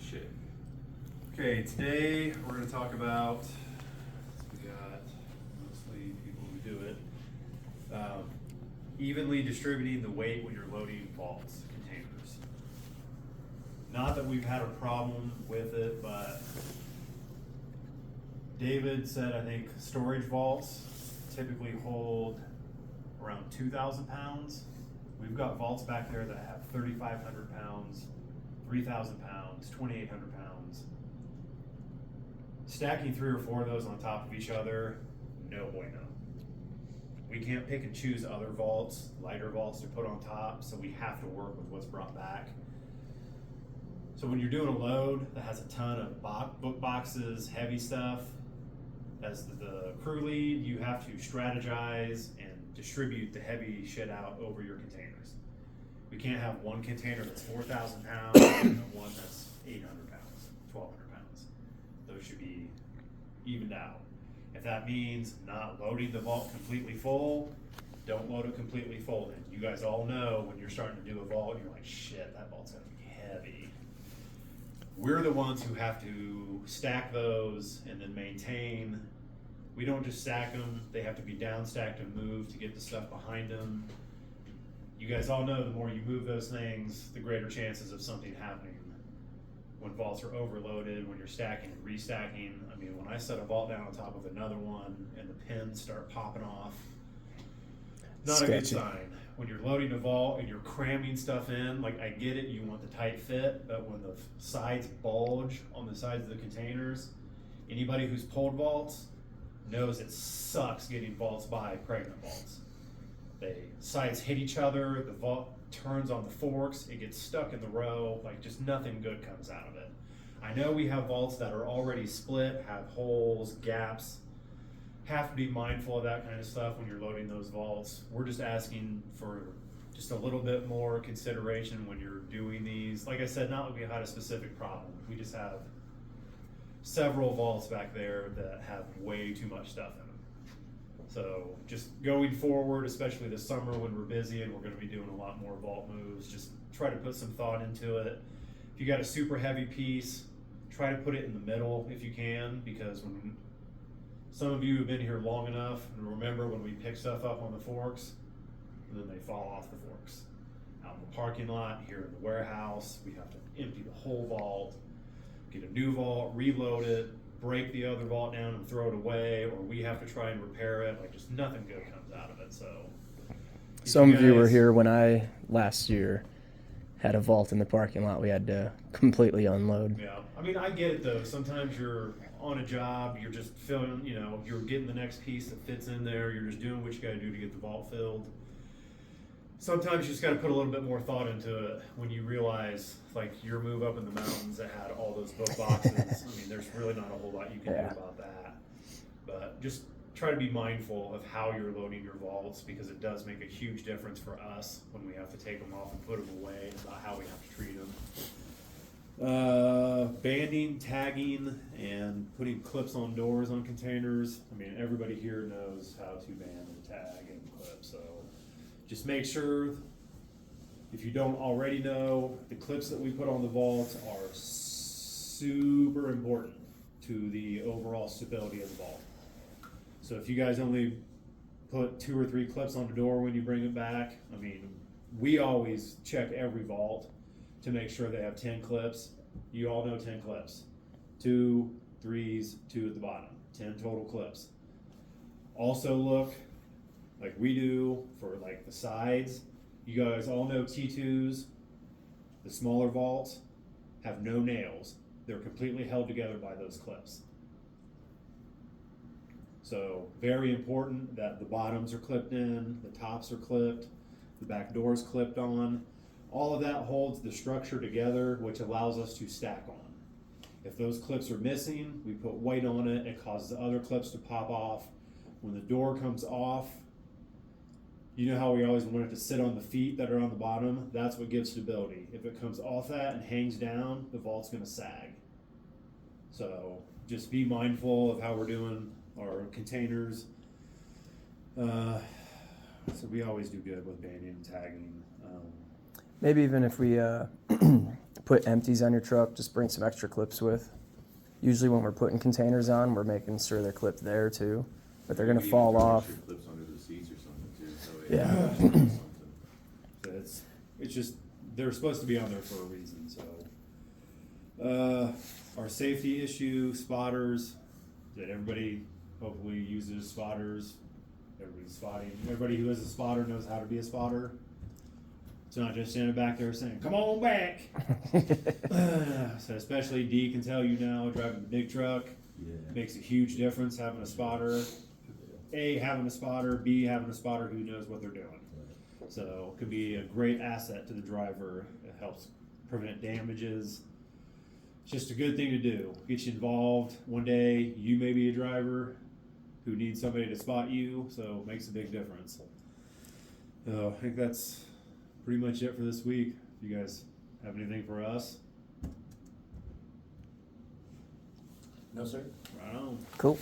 Shit. Okay, today we're going to talk about, we got mostly people who do it, evenly distributing the weight when you're loading vaults, containers. Not that we've had a problem with it, but David said, I think storage vaults typically hold around 2,000 pounds. We've got vaults back there that have 3,500 pounds, 3,000 pounds, 2,800 pounds. Stacking 3 or 4 of those on top of each other, no bueno. We can't pick and choose other vaults, lighter vaults to put on top, so we have to work with what's brought back. So when you're doing a load that has a ton of book boxes, heavy stuff, as the crew lead, you have to strategize and distribute the heavy shit out over your containers. We can't have one container that's 4,000 pounds and one that's 800 pounds, 1,200 pounds. Those should be evened out. If that means not loading the vault completely full, don't load it completely full. And you guys all know when you're starting to do a vault, you're like, shit, that vault's gonna be heavy. We're the ones who have to stack those and then maintain. We don't just stack them, they have to be down stacked and moved to get the stuff behind them. You guys all know the more you move those things, the greater chances of something happening. When vaults are overloaded, when you're stacking and restacking, I mean, when I set a vault down on top of another one and the pins start popping off, not a good sign. When you're loading a vault and you're cramming stuff in, like I get it, you want the tight fit, but when the sides bulge on the sides of the containers, anybody who's pulled vaults knows it sucks getting vaults by pregnant vaults. The sides hit each other, the vault turns on the forks, it gets stuck in the row, like just nothing good comes out of it. I know we have vaults that are already split, have holes, gaps, have to be mindful of that kind of stuff when you're loading those vaults. We're just asking for just a little bit more consideration when you're doing these. Like I said, not that we had a specific problem, we just have several vaults back there that have way too much stuff in them. So just going forward, especially this summer when we're busy and we're going to be doing a lot more vault moves, just try to put some thought into it. If you got a super heavy piece, try to put it in the middle if you can, because when some of you have been here long enough and remember when we pick stuff up on the forks, and then they fall off the forks. Out in the parking lot, here in the warehouse, we have to empty the whole vault, get a new vault, reload it, break the other vault down and throw it away, or we have to try and repair it. Like just nothing good comes out of it. So some of you were here when I last year had a vault in the parking lot we had to completely unload. Yeah, I mean, I get it though. Sometimes you're on a job, you're just filling, you know, you're getting the next piece that fits in there. You're just doing what you got to do to get the vault filled. Sometimes you just got to put a little bit more thought into it when you realize, like your move up in the mountains that had all those book boxes. I mean, there's really not a whole lot you can do about that. But just try to be mindful of how you're loading your vaults, because it does make a huge difference for us when we have to take them off and put them away, about how we have to treat them. Banding, tagging, and putting clips on doors on containers. I mean, everybody here knows how to band and tag and clip, so just make sure, if you don't already know, the clips that we put on the vaults are super important to the overall stability of the vault. So if you guys only put 2 or 3 clips on the door when you bring it back, I mean, we always check every vault to make sure they have 10 clips. You all know 10 clips. 2, 3s, 2 at the bottom, 10 total clips. Also look, like we do for like the sides. You guys all know T2s, the smaller vaults, have no nails. They're completely held together by those clips. So very important that the bottoms are clipped in, the tops are clipped, the back doors clipped on. All of that holds the structure together, which allows us to stack on. If those clips are missing, we put weight on it, it causes the other clips to pop off. When the door comes off, you know how we always want it to sit on the feet that are on the bottom? That's what gives stability. If it comes off that and hangs down, the vault's gonna sag. So just be mindful of how we're doing our containers. So we always do good with banding and tagging. Maybe even if we put empties on your truck, just bring some extra clips with. Usually when we're putting containers on, we're making sure they're clipped there too, but they're gonna Maybe fall even off. extra clips under the seats or something too, so Yeah. something. So it's just, they're supposed to be on there for a reason, so. Our safety issue, spotters, that everybody hopefully uses spotters. Everybody's spotting, everybody who is a spotter knows how to be a spotter. It's not just standing back there saying, come on back. So especially D can tell you now, driving the big truck, Yeah. makes a huge difference having a spotter. A, having a spotter, B, having a spotter who knows what they're doing. So it could be a great asset to the driver. It helps prevent damages. It's just a good thing to do. Get you involved. One day you may be a driver who needs somebody to spot you, so it makes a big difference. So I think that's pretty much it for this week. If you guys have anything for us, No, sir. right on. Cool.